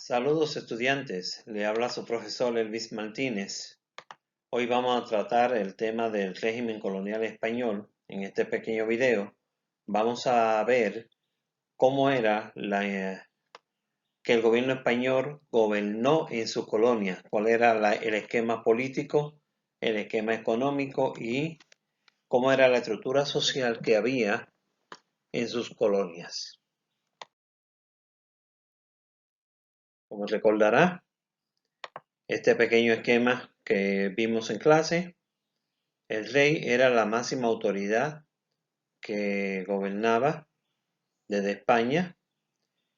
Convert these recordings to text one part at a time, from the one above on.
Saludos estudiantes, le habla su profesor Elvis Martínez. Hoy vamos a tratar el tema del régimen colonial español. En este pequeño video vamos a ver cómo era que el gobierno español gobernó en su colonia, cuál era el esquema político, el esquema económico y cómo era la estructura social que había en sus colonias. Como recordará, este pequeño esquema que vimos en clase, el rey era la máxima autoridad que gobernaba desde España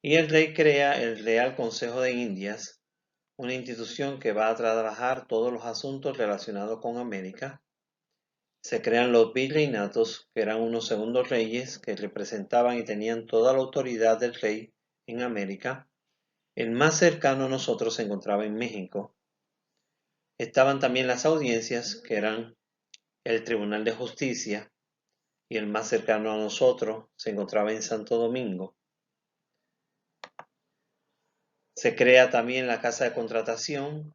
y el rey crea el Real Consejo de Indias, una institución que va a trabajar todos los asuntos relacionados con América. Se crean los virreinatos, que eran unos segundos reyes que representaban y tenían toda la autoridad del rey en América. El más cercano a nosotros se encontraba en México. Estaban también las audiencias, que eran el Tribunal de Justicia, y el más cercano a nosotros se encontraba en Santo Domingo. Se crea también la Casa de Contratación,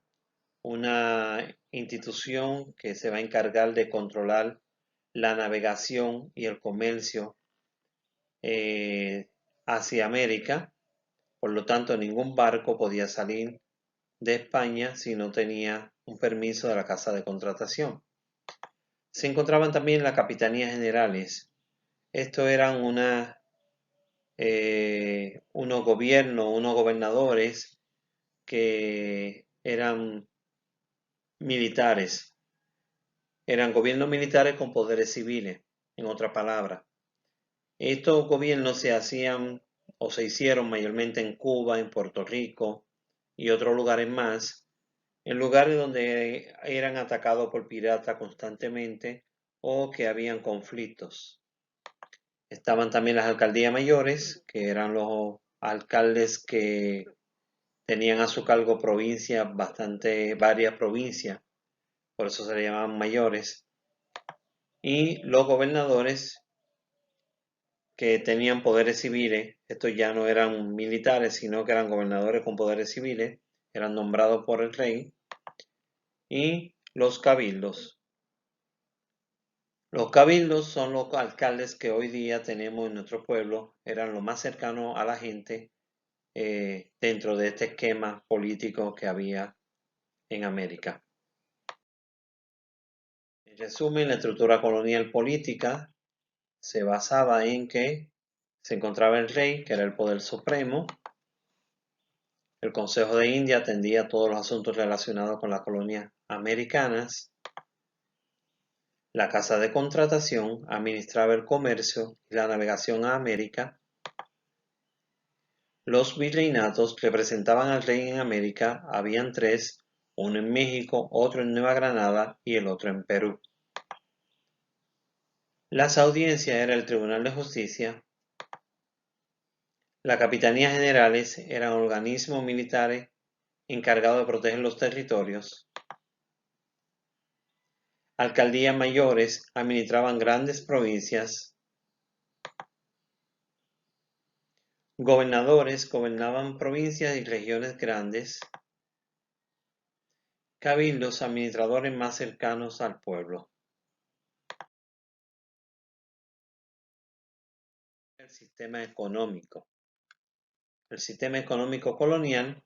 una institución que se va a encargar de controlar la navegación y el comercio hacia América. Por lo tanto, ningún barco podía salir de España si no tenía un permiso de la Casa de Contratación. Se encontraban también las capitanías generales. Estos eran unos gobiernos, unos gobernadores que eran militares. Eran gobiernos militares con poderes civiles, en otras palabras. Estos gobiernos se hacían o se hicieron mayormente en Cuba, en Puerto Rico y otros lugares más, en lugares donde eran atacados por piratas constantemente o que habían conflictos. Estaban también las alcaldías mayores, que eran los alcaldes que tenían a su cargo varias provincias, por eso se le llamaban mayores, y los gobernadores que tenían poderes civiles. Estos ya no eran militares, sino que eran gobernadores con poderes civiles, eran nombrados por el rey, y los cabildos. Los cabildos son los alcaldes que hoy día tenemos en nuestro pueblo, eran lo más cercano a la gente dentro de este esquema político que había en América. En resumen, la estructura colonial política se basaba en que se encontraba el rey, que era el poder supremo. El Consejo de India atendía todos los asuntos relacionados con las colonias americanas. La Casa de Contratación administraba el comercio y la navegación a América. Los virreinatos representaban al rey en América. Habían tres, uno en México, otro en Nueva Granada y el otro en Perú. Las audiencias era el Tribunal de Justicia. Las capitanías generales eran organismos militares encargados de proteger los territorios. Alcaldías mayores administraban grandes provincias. Gobernadores gobernaban provincias y regiones grandes. Cabildos, administradores más cercanos al pueblo. El sistema económico. El sistema económico colonial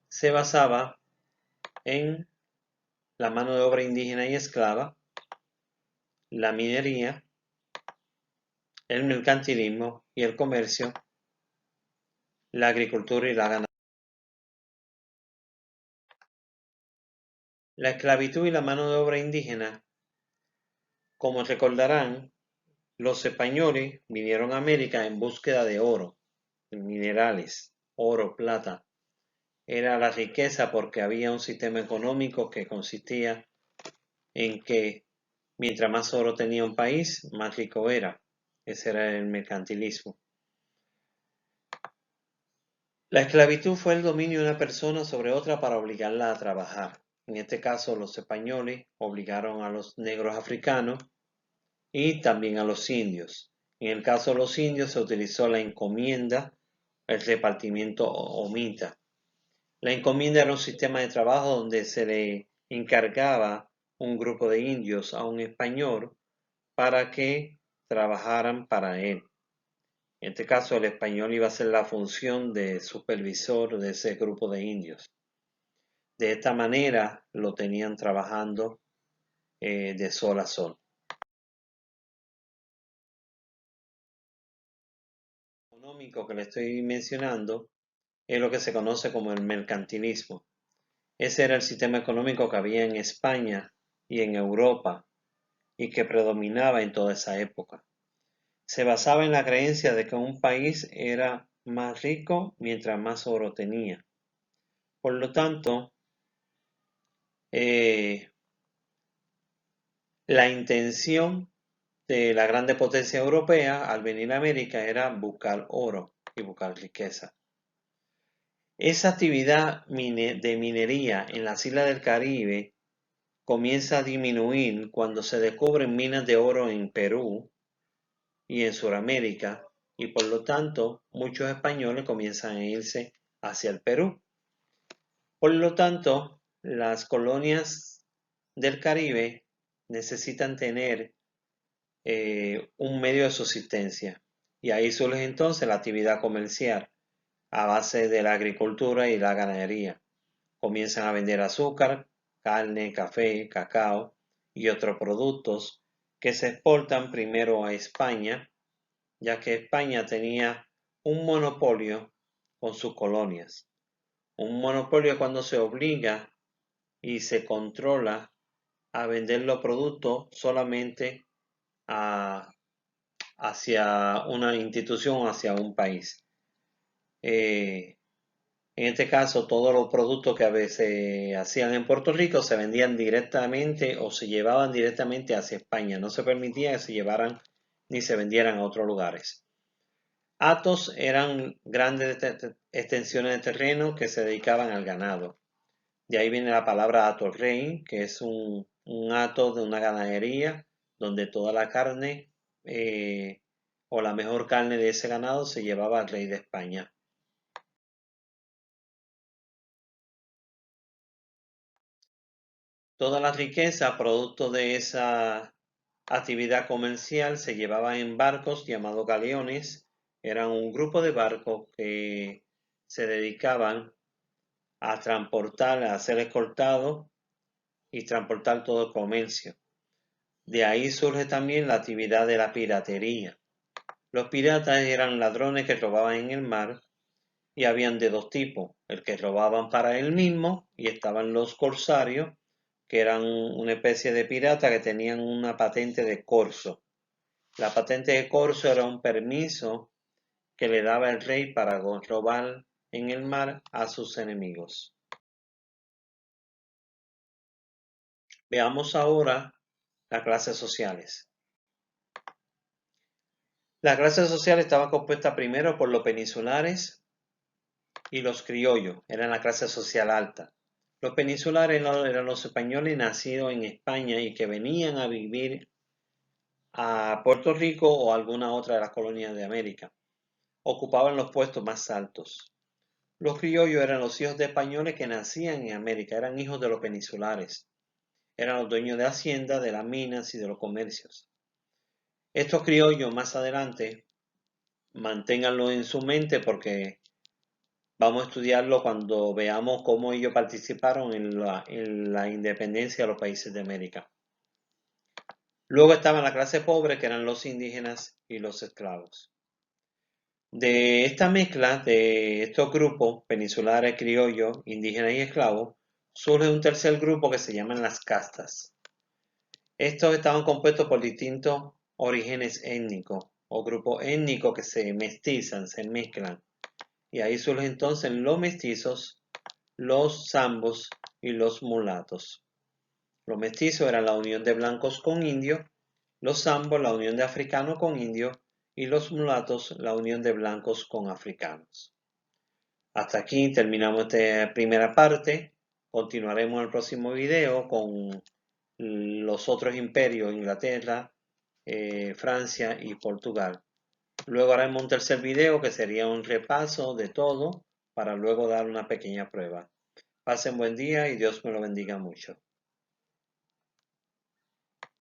se basaba en la mano de obra indígena y esclava, la minería, el mercantilismo y el comercio, la agricultura y la ganadería. La esclavitud y la mano de obra indígena, como recordarán, los españoles vinieron a América en búsqueda de oro, minerales, oro, plata. Era la riqueza porque había un sistema económico que consistía en que mientras más oro tenía un país, más rico era. Ese era el mercantilismo. La esclavitud fue el dominio de una persona sobre otra para obligarla a trabajar. En este caso, los españoles obligaron a los negros africanos y también a los indios. En el caso de los indios se utilizó la encomienda el repartimiento omita. La encomienda era un sistema de trabajo donde se le encargaba un grupo de indios a un español para que trabajaran para él. En este caso, el español iba a hacer la función de supervisor de ese grupo de indios. De esta manera lo tenían trabajando de sol a sol. El económico que le estoy mencionando es lo que se conoce como el mercantilismo. Ese era el sistema económico que había en España y en Europa y que predominaba en toda esa época. Se basaba en la creencia de que un país era más rico mientras más oro tenía. Por lo tanto, la intención de la grande potencia europea al venir a América era buscar oro y buscar riqueza. Esa actividad de minería en las islas del Caribe comienza a disminuir cuando se descubren minas de oro en Perú y en Sudamérica, y por lo tanto muchos españoles comienzan a irse hacia el Perú. Por lo tanto, las colonias del Caribe necesitan tener un medio de subsistencia, y ahí surge entonces la actividad comercial a base de la agricultura y la ganadería. Comienzan a vender azúcar, carne, café, cacao y otros productos que se exportan primero a España, ya que España tenía un monopolio con sus colonias. Un monopolio cuando se obliga y se controla a vender los productos solamente hacia una institución o hacia un país. En este caso, todos los productos que a veces hacían en Puerto Rico se vendían directamente o se llevaban directamente hacia España. No se permitía que se llevaran ni se vendieran a otros lugares. Hatos eran grandes extensiones de terreno que se dedicaban al ganado. De ahí viene la palabra hato-rey, que es un hato de una ganadería donde toda la carne o la mejor carne de ese ganado se llevaba al rey de España. Toda la riqueza producto de esa actividad comercial se llevaba en barcos llamados galeones. Eran un grupo de barcos que se dedicaban a transportar, a ser escoltados y transportar todo el comercio. De ahí surge también la actividad de la piratería. Los piratas eran ladrones que robaban en el mar y habían de dos tipos, el que robaban para él mismo y estaban los corsarios, que eran una especie de pirata que tenían una patente de corso. La patente de corso era un permiso que le daba el rey para robar en el mar a sus enemigos. Veamos ahora las clases sociales. La clase social estaba compuesta primero por los peninsulares y los criollos, eran la clase social alta. Los peninsulares eran los españoles nacidos en España y que venían a vivir a Puerto Rico o alguna otra de las colonias de América. Ocupaban los puestos más altos. Los criollos eran los hijos de españoles que nacían en América, eran hijos de los peninsulares. Eran los dueños de haciendas, de las minas y de los comercios. Estos criollos más adelante, manténganlo en su mente porque vamos a estudiarlo cuando veamos cómo ellos participaron en la independencia de los países de América. Luego estaba la clase pobre, que eran los indígenas y los esclavos. De esta mezcla de estos grupos, peninsulares, criollos, indígenas y esclavos, surge un tercer grupo que se llaman las castas. Estos estaban compuestos por distintos orígenes étnicos o grupos étnicos que se mestizan, se mezclan. Y ahí surgen entonces los mestizos, los zambos y los mulatos. Los mestizos eran la unión de blancos con indios, los zambos la unión de africanos con indios y los mulatos la unión de blancos con africanos. Hasta aquí terminamos esta primera parte. Continuaremos en el próximo video con los otros imperios, Inglaterra, Francia y Portugal. Luego haremos un tercer video que sería un repaso de todo para luego dar una pequeña prueba. Pasen buen día y Dios me lo bendiga mucho.